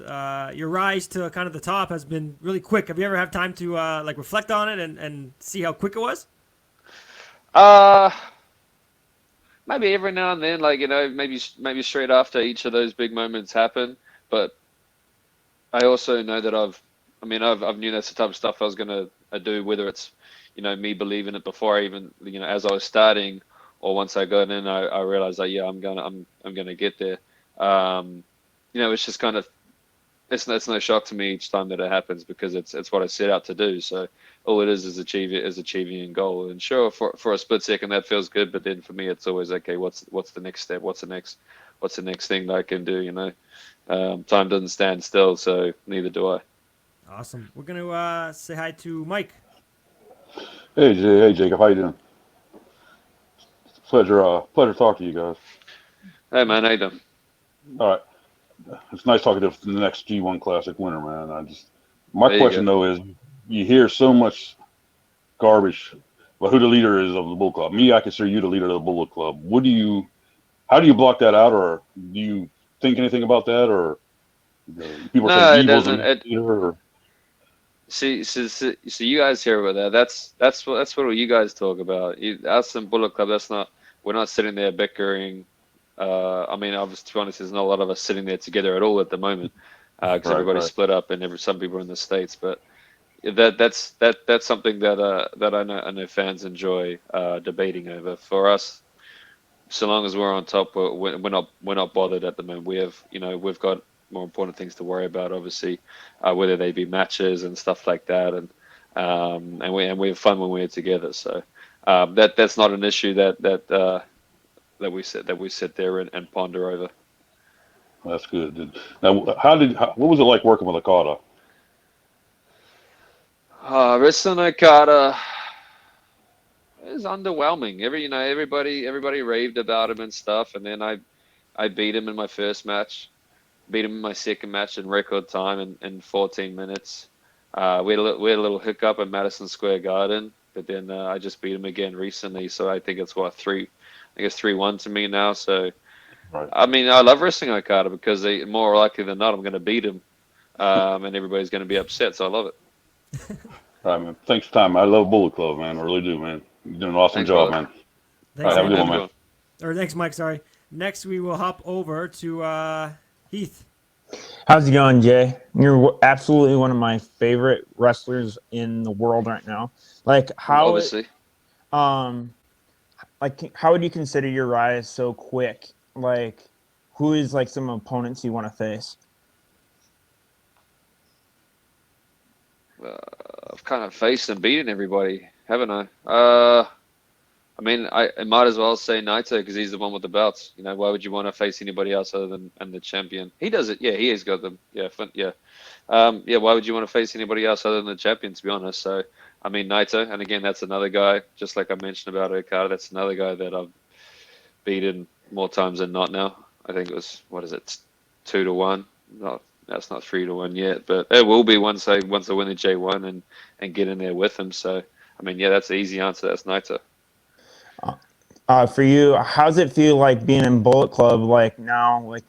Your rise to kind of the top has been really quick. Have you ever had time to like reflect on it and see how quick it was? Uh, Maybe every now and then, like, you know, maybe straight after each of those big moments happen. But I also know that I've knew that's the type of stuff I was gonna do, whether it's, you know, me believing it before I even, you know, as I was starting, or once I got in, I realized that yeah, I'm gonna get there. Um, you know, it's just kind of it's no shock to me each time that it happens, because it's what I set out to do. So all it is achieving a goal. And sure, for a split second that feels good, but then for me it's always okay. What's the next step? What's the next thing that I can do? You know, time doesn't stand still, so neither do I. Awesome. We're going to say hi to Mike. Hey Jacob, how you doing? Pleasure talking to you guys. Hey man, how you doing? All right, it's nice talking to the next G1 Classic winner, man. My There you question go. though is, you hear so much garbage about who the leader is of the Bullet Club. Me, I consider you the leader of the Bullet Club. How do you block that out, or do you think anything about that, or people say No, it Evil's the doesn't. next leader? Or, See, you guys hear about that. That's what you guys talk about. Us and Bullet Club. We're not sitting there bickering. I mean, obviously, to be honest, there's not a lot of us sitting there together at all at the moment, because everybody's right. split up and some people are in the States. But that's something that I know fans enjoy debating over. For us, so long as we're on top, we're not bothered at the moment. We've got more important things to worry about, obviously, whether they be matches and stuff like that, and we have fun when we're together. So that's not an issue that we sit there and ponder over. That's good. Now, what was it like working with Okada? Wrestling Okada is underwhelming. Everybody raved about him and stuff, and then I beat him in my first match, beat him in my second match in record time in 14 minutes. We had a little hiccup at Madison Square Garden, but then I just beat him again recently. So I think it's what three, I guess 3-1 to me now. So Right. I mean, I love wrestling Okada because more likely than not I'm going to beat him, and everybody's going to be upset. So I love it. All right, man. Thanks for your time. I love Bullet Club, man. I really do, man. You're doing an awesome Thanks, job, brother. man. All Thanks, right, have a good Andy. one, man. Or thanks, Mike. Sorry. Next, we will hop over to Heath. How's it going, Jay? You're absolutely one of my favorite wrestlers in the world right now. Like how it, Obviously. um like how would you consider your rise so quick? Like who is like some opponents you want to face? I've kind of faced and beaten everybody, haven't I? I mean, I might as well say Naito because he's the one with the belts. You know, why would you want to face anybody else other than and the champion? He does it. Yeah, he has got them. Yeah, yeah. Yeah, why would you want to face anybody else other than the champion, to be honest? So, I mean, Naito, and again, that's another guy, just like I mentioned about Okada, that's another guy that I've beaten more times than not now. I think it was, what is it, 2-1? Not, that's not 3-1 yet, but it will be once I win the J1 and get in there with him. So, I mean, yeah, that's the easy answer. That's Naito. For you, how's it feel like being in Bullet Club like now, like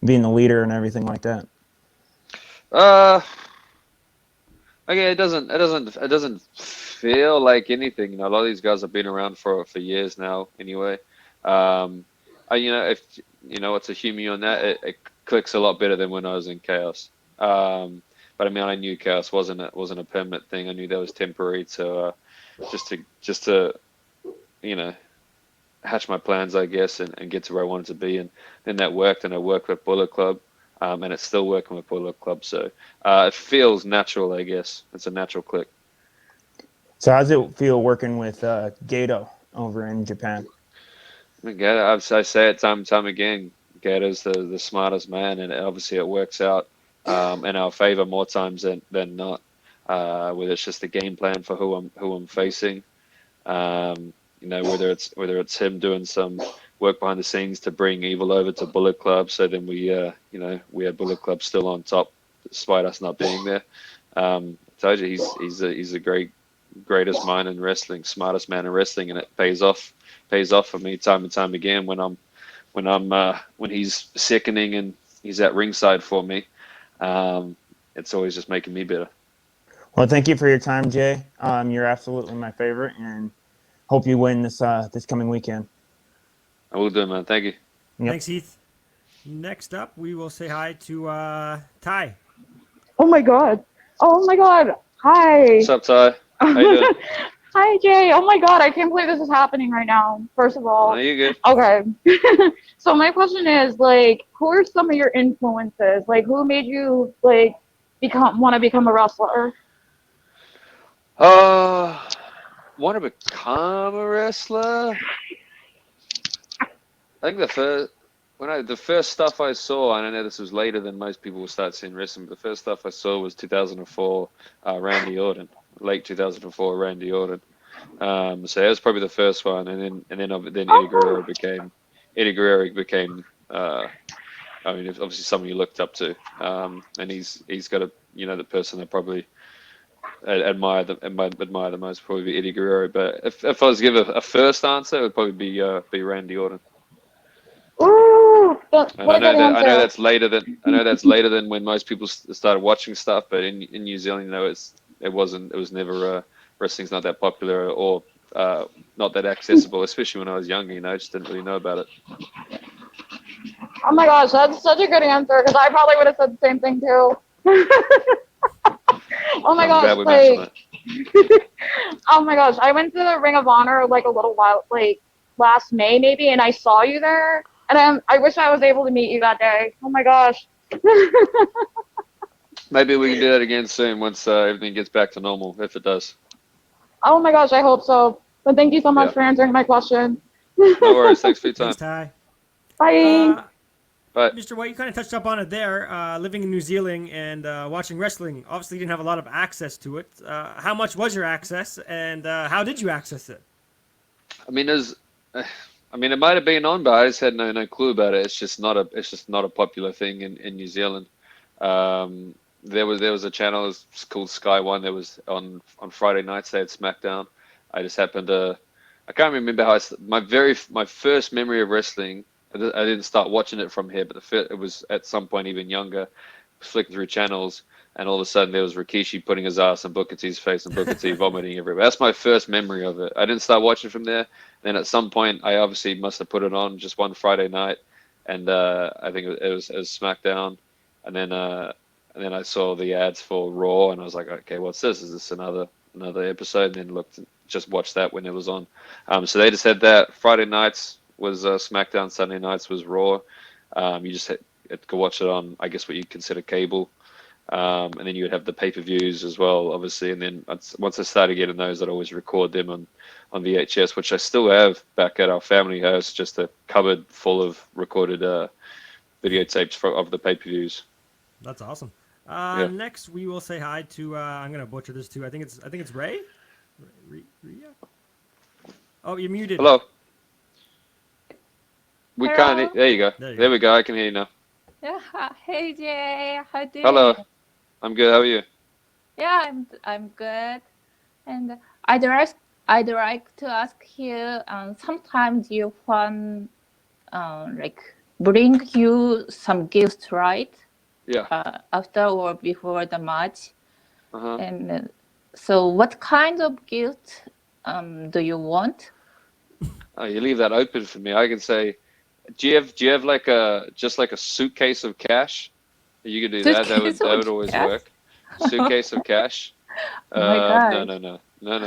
being the leader and everything like that? Okay, it doesn't feel like anything. You know, a lot of these guys have been around for years now. Anyway, you know, if you know what's a humor on that, it clicks a lot better than when I was in Chaos. But I mean, I knew Chaos wasn't a permanent thing. I knew that was temporary to just to you know hatch my plans, I guess, and get to where I wanted to be. And then that worked, and I worked with Bullet Club. And it's still working with Bullet Club, so it feels natural, I guess. It's a natural click. So how's it feel working with Gato over in Japan? I mean, Gato, I say it time and time again. Gato's the smartest man, and obviously it works out in our favor more times than not. Whether it's just the game plan for who I'm facing, you know, whether it's him doing some work behind the scenes to bring Evil over to Bullet Club, so then we had Bullet Club still on top despite us not being there. I told you he's the greatest mind in wrestling, smartest man in wrestling, and it pays off for me time and time again when he's sickening and he's at ringside for me. It's always just making me better. Well, thank you for your time, Jay. You're absolutely my favorite, and hope you win this coming weekend. I will do, man. Thank you. Yep. Thanks, Heath. Next up, we will say hi to Ty. Oh my god. Oh my god. Hi. What's up, Ty? How you doing? Hi, Jay. Oh my god, I can't believe this is happening right now, first of all. No, you good. Okay. So my question is, like, who are some of your influences? Like, who made you, like, want to become a wrestler? Want to become a wrestler? I think the first stuff I saw, and I know this was later than most people will start seeing wrestling, but the first stuff I saw was 2004, Randy Orton, late 2004, Randy Orton. So that was probably the first one, and then Eddie Guerrero became I mean, obviously someone you looked up to, and he's got the person that probably admire the most, probably be Eddie Guerrero. But if I was to give a first answer, it would probably be Randy Orton. Ooh, And I know that's later than when most people started watching stuff. But in New Zealand, you know, it was never wrestling's not that popular or not that accessible, especially when I was younger. You know, I just didn't really know about it. Oh my gosh, that's such a good answer, because I probably would have said the same thing too. Oh my gosh, like, oh my gosh, I went to the Ring of Honor like a little while, like last May maybe, and I saw you there, and I wish I was able to meet you that day. Oh my gosh. Maybe we can do that again soon once everything gets back to normal, if it does. Oh my gosh, I hope so. But thank you so much for answering my question. No worries. Thanks for your time. Thanks, Ty. Bye. But Mr. White, you kind of touched up on it there. Living in New Zealand and watching wrestling, obviously you didn't have a lot of access to it. How much was your access, and how did you access it? I mean, it might have been on, but I just had no clue about it. It's just not a popular thing in New Zealand. There was a channel, it was called Sky One. That was on Friday nights. They had SmackDown. I just happened to, I can't remember how my first memory of wrestling. I didn't start watching it from here, but it was at some point even younger, flicking through channels, and all of a sudden there was Rikishi putting his ass in Booker T's face and Booker T vomiting everywhere. That's my first memory of it. I didn't start watching from there. Then at some point, I obviously must have put it on just one Friday night, and I think it was SmackDown, and then I saw the ads for Raw, and I was like, okay, what's this? Is this another episode? And then just watched that when it was on. So they just had that Friday nights was SmackDown, Sunday nights was Raw. You just had to watch it on, I guess, what you'd consider cable. And then you would have the pay-per-views as well, obviously. And then once I started getting those, I'd always record them on VHS, which I still have back at our family house, just a cupboard full of recorded videotapes of the pay-per-views. That's awesome. Yeah. Next, we will say hi to. I'm gonna butcher this too. I think it's Ray. Ria? Oh, you're muted. Hello. We Hello. can't. There you go. There we go. I can hear you now. Yeah. Hey Jay, how you doing? Hello. I'm good. How are you? Yeah, I'm good. And I'd like to ask you. Sometimes your fan like bring you some gifts, right? Yeah. After or before the match. Uh-huh. And so, what kind of gift do you want? Oh, you leave that open for me. I can say, do you have like just like a suitcase of cash? You could do that. That would always work. Suitcase of cash. Oh my God. No.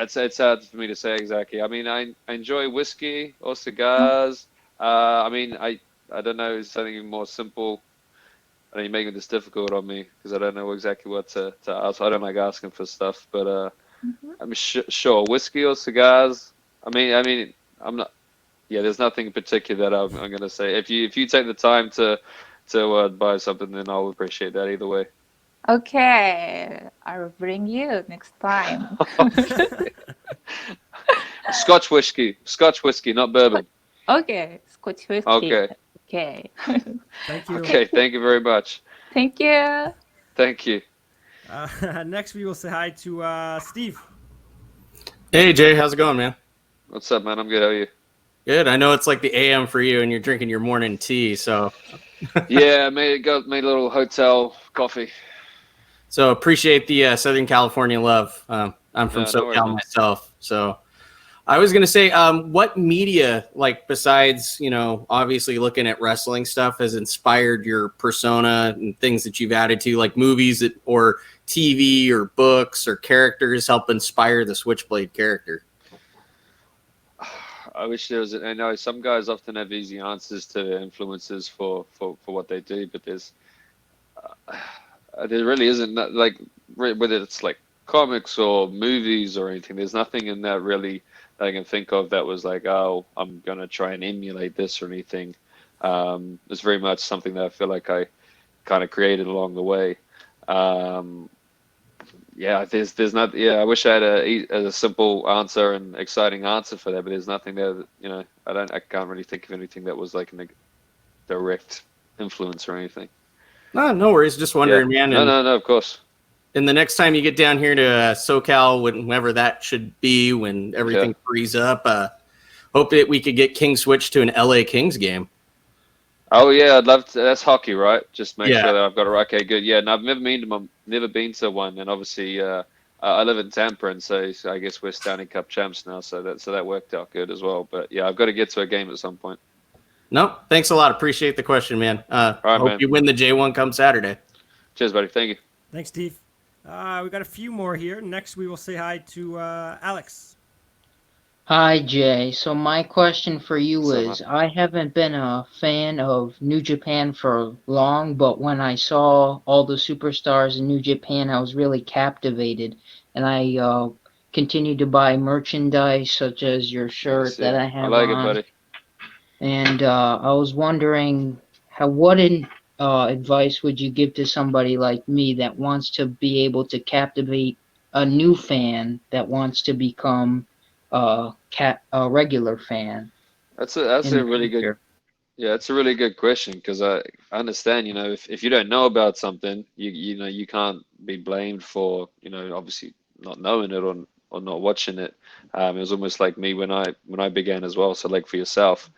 It's hard for me to say exactly. I mean, I enjoy whiskey or cigars. I mean, I don't know, something more simple. I know you're making this difficult on me because I don't know exactly what to ask. I don't like asking for stuff, but I'm sure whiskey or cigars. I mean, I'm not. Yeah, there's nothing in particular that I'm gonna say. If you take the time to buy something, then I'll appreciate that either way. Okay, I'll bring you next time. Scotch whiskey, not bourbon. Okay, Scotch whiskey. Okay. Okay. Thank you. Okay, thank you very much. Thank you. Thank you. Next, we will say hi to Steve. Hey Jay, how's it going, man? What's up, man? I'm good. How are you? Good. I know it's like the AM for you, and you're drinking your morning tea, so. Yeah, made a little hotel coffee. So appreciate the Southern California love. I'm from No SoCal worries, man. myself, so I was gonna say, what media, like besides obviously looking at wrestling stuff, has inspired your persona and things that you've added to, like movies or TV or books or characters, help inspire the Switchblade character? I wish there was. I know some guys often have easy answers to their influences for what they do, but there really isn't. Like whether it's like comics or movies or anything, there's nothing in that really that I can think of that was like, oh, I'm gonna try and emulate this or anything. It's very much something that I feel like I kind of created along the way. Yeah, there's not. Yeah, I wish I had a simple answer and exciting answer for that, but there's nothing there. That, I can't really think of anything that was like a direct influence or anything. No worries. Just wondering, man. No, of course. And the next time you get down here to SoCal, whenever that should be, when everything frees up, hope that we could get King Switch to an LA Kings game. Oh yeah, I'd love to. That's hockey, right? Just make Yeah. sure that I've got it right. Okay, good. Yeah, and I've never been to one, and obviously I live in Tampa, and so I guess we're Stanley Cup champs now, so that worked out good as well. But yeah, I've got to get to a game at some point. No, thanks a lot. Appreciate the question, man. right, hope man. you win the J1 come Saturday. Cheers, buddy. Thank you. Thanks, Steve. We got a few more here. Next, we will say hi to Alex. Hi, Jay. So my question for you What's up, is, I haven't been a fan of New Japan for long, but when I saw all the superstars in New Japan, I was really captivated, and I continued to buy merchandise such as your shirt that I have I like on. it, buddy. And I was wondering, what advice would you give to somebody like me that wants to be able to captivate a new fan that wants to become a regular fan? That's in a the really good. future? Yeah, it's a really good question because I understand. If you don't know about something, you can't be blamed for obviously not knowing it or not watching it. It was almost like me when I began as well. So like for yourself,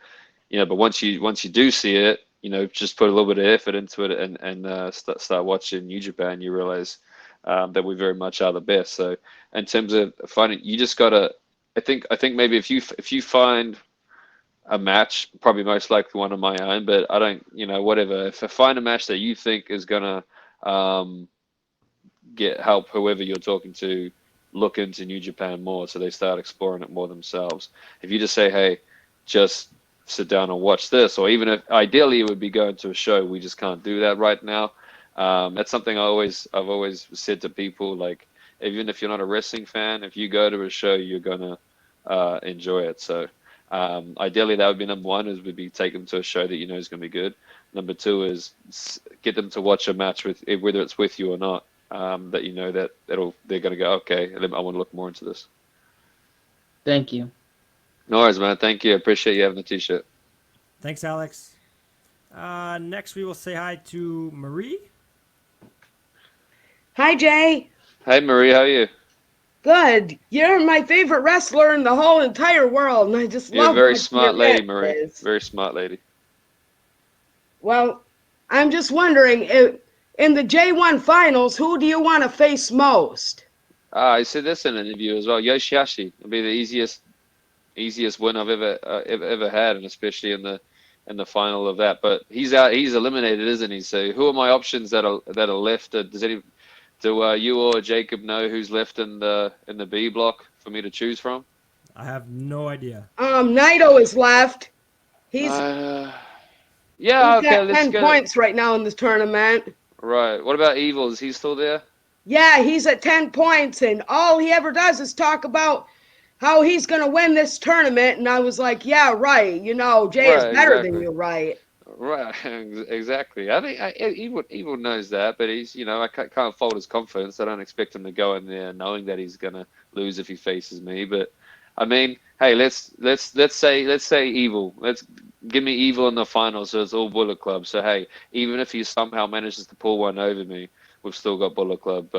but once you do see it, just put a little bit of effort into it and start watching New Japan, you realize that we very much are the best. So in terms of finding, you just gotta. I think maybe if you find a match, probably most likely one of my own, but I don't, whatever. If I find a match that you think is gonna help whoever you're talking to look into New Japan more, so they start exploring it more themselves. If you just say, hey, just sit down and watch this, or even if ideally it would be going to a show, we just can't do that right now. That's something I've always said to people, like, even if you're not a wrestling fan, if you go to a show, you're gonna enjoy it. So ideally that would be number one, is would be take them to a show that you know is gonna be good. Number two is get them to watch a match with, whether it's with you or not. That you know that they're gonna go, okay, I want to look more into this. Thank you. No worries, man. Thank you. I appreciate you having the t-shirt. Thanks, Alex. Next, we will say hi to Marie. Hi, Jay. Hey, Marie. How are you? Good. You're my favorite wrestler in the whole entire world, and I just You're a love very watching smart your lady, Marie. matches. Very smart lady. Well, I'm just wondering, in the J1 finals, who do you want to face most? I said this in an interview as well. Yoshihashi will be the easiest win I've ever had, and especially in the final of that. But he's out. He's eliminated, isn't he? So who are my options that are left? Do you or Jacob know who's left in the B block for me to choose from? I have no idea. Naito is left. He's Yeah. he's Okay. got Let's 10 go. points right now in this tournament. Right. What about Evil? Is he still there? Yeah, he's at 10 points, and all he ever does is talk about how he's going to win this tournament. And I was like, yeah, right. Jay is Right. better than Exactly. you, right? Right, exactly. I think Evil knows that, but he's, I can't fault his confidence. I don't expect him to go in there knowing that he's gonna lose if he faces me. But I mean, hey, let's say Evil. Let's give me Evil in the final, so it's all Bullet Club. So hey, even if he somehow manages to pull one over me, we've still got Bullet Club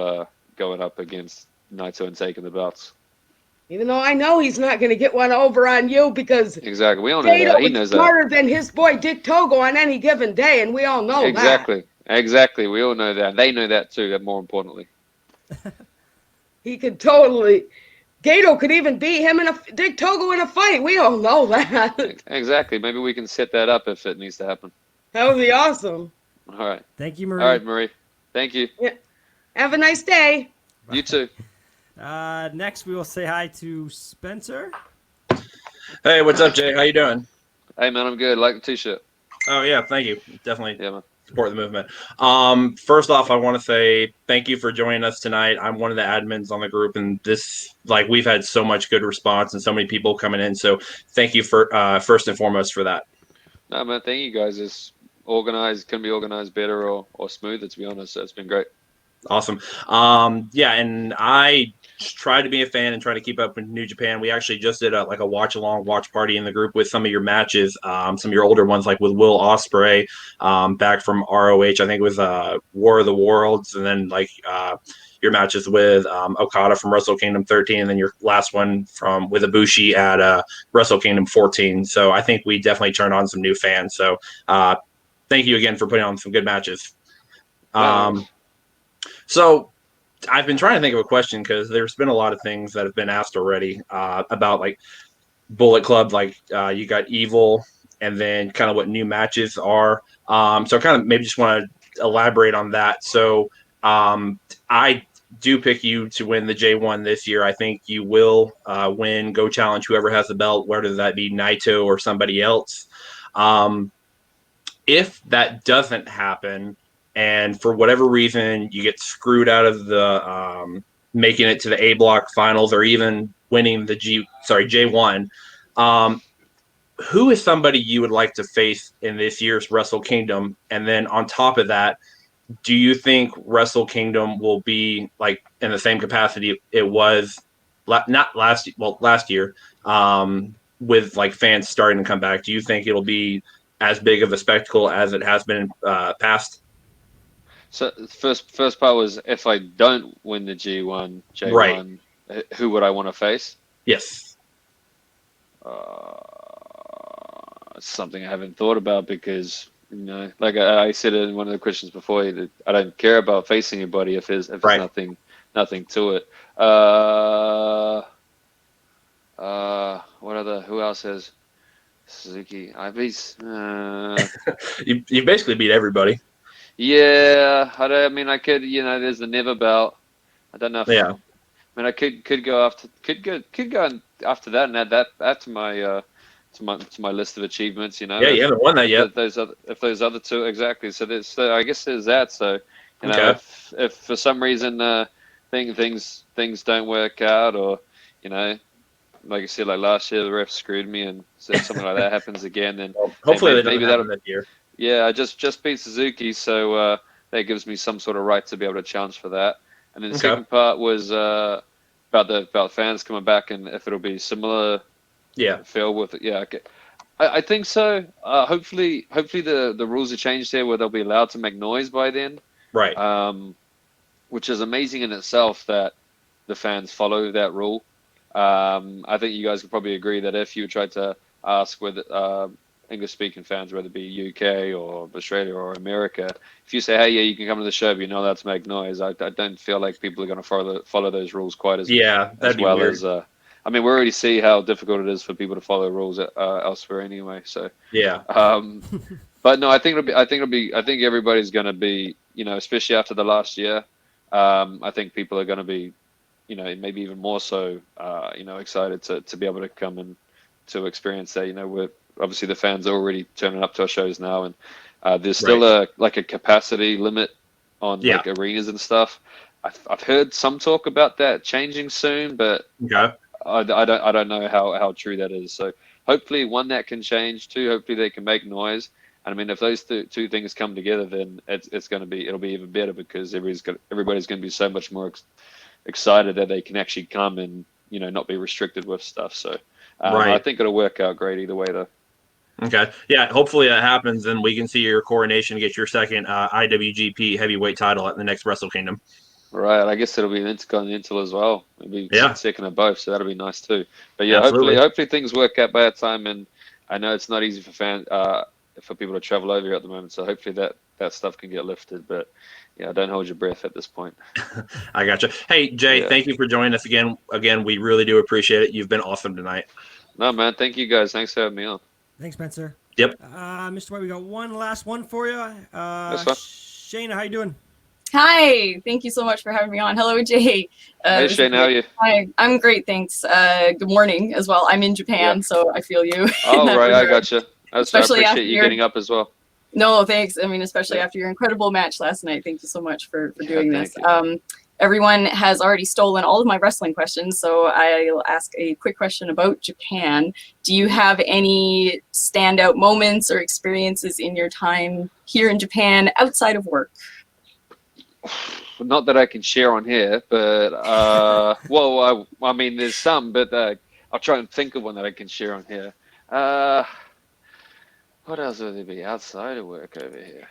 going up against Naito and taking the belts. Even though I know he's not going to get one over on you because Exactly, we all know that. He Gato knows is that. smarter than his boy Dick Togo on any given day, and we all know that. Exactly. We all know that. They know that too. More importantly, he could totally. Gato could even beat him Dick Togo in a fight. We all know that. Exactly. Maybe we can set that up if it needs to happen. That would be awesome. All right. Thank you, Marie. All right, Marie. Thank you. Yeah. Have a nice day. You too. Next, we will say hi to Spencer. Hey, what's up, Jay? How you doing? Hey, man, I'm good. Like the t-shirt. Oh, yeah, thank you. Definitely yeah, man. Support the movement. First off, I want to say thank you for joining us tonight. I'm one of the admins on the group, and we've had so much good response and so many people coming in. So thank you for first and foremost for that. No, man, thank you guys. It's organized, can be organized better or smoother, to be honest. So it's been great. Awesome. Yeah, and I try to be a fan and try to keep up with New Japan. We actually just did a watch party in the group with some of your matches, some of your older ones, like with Will Ospreay, back from ROH. I think it was War of the Worlds, and then your matches with Okada from Wrestle Kingdom 13, and then your last one with Ibushi at Wrestle Kingdom 14. So I think we definitely turned on some new fans. So thank you again for putting on some good matches. So I've been trying to think of a question because there's been a lot of things that have been asked already about Bullet Club, you got Evil, and then kind of what new matches are. So I kind of maybe just want to elaborate on that. So I do pick you to win the J1 this year. I think you will win. Go challenge whoever has the belt, whether that be Naito or somebody else. If that doesn't happen, and for whatever reason you get screwed out of the making it to the A block finals or even winning the J1, who is somebody you would like to face in this year's Wrestle Kingdom? And then on top of that, do you think Wrestle Kingdom will be in the same capacity it was last year with fans starting to come back? Do you think it'll be as big of a spectacle as it has been past? So first part was, if I don't win the J1, right, who would I want to face? Yes. Something I haven't thought about because, like I said in one of the questions before, that I don't care about facing anybody if there's right. nothing to it. Who else has? Suzuki, I beat. You basically beat everybody. Yeah, I mean, I could. There's the Never belt. I don't know if. Yeah. I mean, I could go after after that and add that to my list of achievements. Yeah, you haven't won that yet. If those other two exactly. So I guess there's that. So Okay. if for some reason things don't work out, or like I said, like last year the ref screwed me, and so if something like that happens again, then Hopefully that doesn't maybe happen that'll. this year. Yeah, I just beat Suzuki, so that gives me some sort of right to be able to challenge for that. And then the Okay. second part was about fans coming back and if it'll be similar. Yeah. Feel with it. Yeah. Okay. I think so. Hopefully the rules are changed there where they'll be allowed to make noise by then. Right. Which is amazing in itself that the fans follow that rule. I think you guys could probably agree that if you tried to ask whether English-speaking fans, whether it be UK or Australia or America, if you say, "Hey, yeah, you can come to the show, but you're not allowed to make noise," I don't feel like people are going to follow those rules quite as that'd be well weird. as. I mean, we already see how difficult it is for people to follow rules elsewhere anyway. So yeah. But no, I think everybody's going to be, especially after the last year. I think people are going to be, maybe even more so, excited to be able to come and to experience that. We're obviously the fans are already turning up to our shows now, and there's still a capacity limit on like arenas and stuff. I've heard some talk about that changing soon, but I don't know how true that is. So hopefully, one, that can change. Two, hopefully they can make noise. And I mean, if those two things come together, then it'll be even better because everybody's going to be so much more excited that they can actually come and not be restricted with stuff. So I think it'll work out great either way, though. Okay. Yeah. Hopefully that happens, and we can see your coronation, get your second IWGP heavyweight title at the next Wrestle Kingdom. Right. I guess it'll be an Intercontinental as well. Maybe second of both, so that'll be nice too. But yeah, Absolutely. hopefully things work out by that time. And I know it's not easy for people to travel over here at the moment, so hopefully that stuff can get lifted. But yeah, don't hold your breath at this point. I gotcha. Hey, Jay, thank you for joining us again. Again, we really do appreciate it. You've been awesome tonight. No, man. Thank you guys. Thanks for having me on. Thanks, Spencer. Yep. Mr. White, we got one last one for you. That's fine. Shayna, how you doing? Hi, thank you so much for having me on. Hello, Jay. Hey, Shane, how are you? Hi, I'm great, thanks. Good morning as well. I'm in Japan, so I feel you. Oh, right, I gotcha. I Especially appreciate after you getting up as well. No, thanks. I mean, especially after your incredible match last night. Thank you so much for doing this. Thank Everyone has already stolen all of my wrestling questions, so I'll ask a quick question about Japan. Do you have any standout moments or experiences in your time here in Japan outside of work? Not that I can share on here, but well, I mean, there's some, but I'll try and think of one that I can share on here. What else would there be outside of work over here?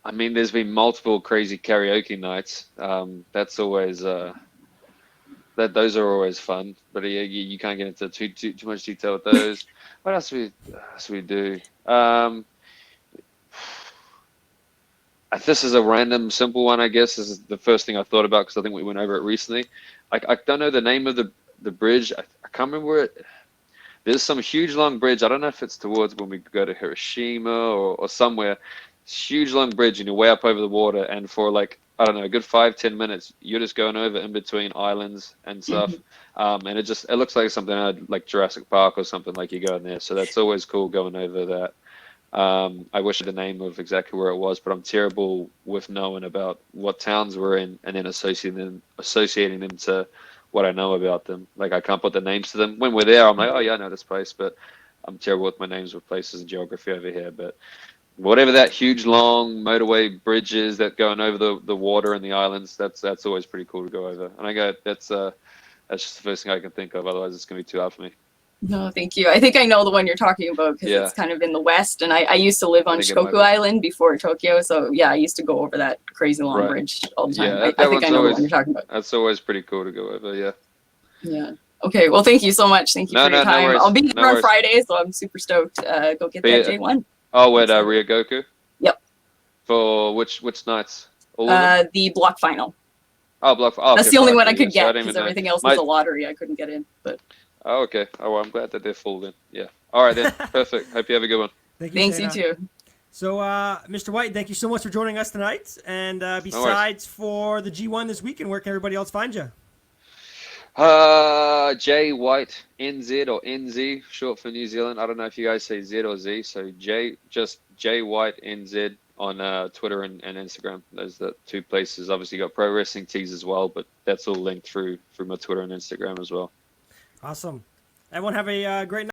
I mean, there's been multiple crazy karaoke nights. That's always those are always fun, but yeah, you can't get into too much detail with those. What else we do? This is a random, simple one, I guess. This is the first thing I thought about because I think we went over it recently. I don't know the name of the bridge. I can't remember it. There's some huge long bridge. I don't know if it's towards when we go to Hiroshima or somewhere. It's huge long bridge and you're way up over the water. And for like, I don't know, a good 5-10 minutes, you're just going over in between islands and stuff. And it looks like something out like Jurassic Park or something, like you go in there. So that's always cool going over that. I wish I had the name of exactly where it was, but I'm terrible with knowing about what towns we're in and then associating them to what I know about them. Like I can't put the names to them. When we're there, I'm like, oh yeah, I know this place, but I'm terrible with my names of places and geography over here. But whatever that huge long motorway bridge is that going over the water and the islands, that's always pretty cool to go over. And I go, that's just the first thing I can think of. Otherwise, it's gonna be too hard for me. No, thank you. I think I know the one you're talking about because it's kind of in the west, and I used to live on Shikoku Island before Tokyo, so yeah, I used to go over that crazy long bridge all the time. Yeah, I think I know the one you're talking about. That's always pretty cool to go over, yeah. Yeah. Okay, well, thank you so much. Thank you for your time. I'll be here on Friday, so I'm super stoked. Go get that J1. Oh, at Ryogoku? Yep. For which nights? All of them? The block final. Oh, block final. That's the only one I could get because everything else was a lottery. I couldn't get in, but. Oh, okay. Oh, well, I'm glad that they're full then. Yeah. All right then. Perfect. Hope you have a good one. Thank you, Thanks, you Shayna. too. So, Mr. White, thank you so much for joining us tonight. And besides for the G1 this weekend, where can everybody else find you? J White NZ or NZ, short for New Zealand. I don't know if you guys say Z or Z. So just J White NZ on Twitter and Instagram. Those are the two places. Obviously got pro wrestling tees as well, but that's all linked through my Twitter and Instagram as well. Awesome. Everyone have a great night.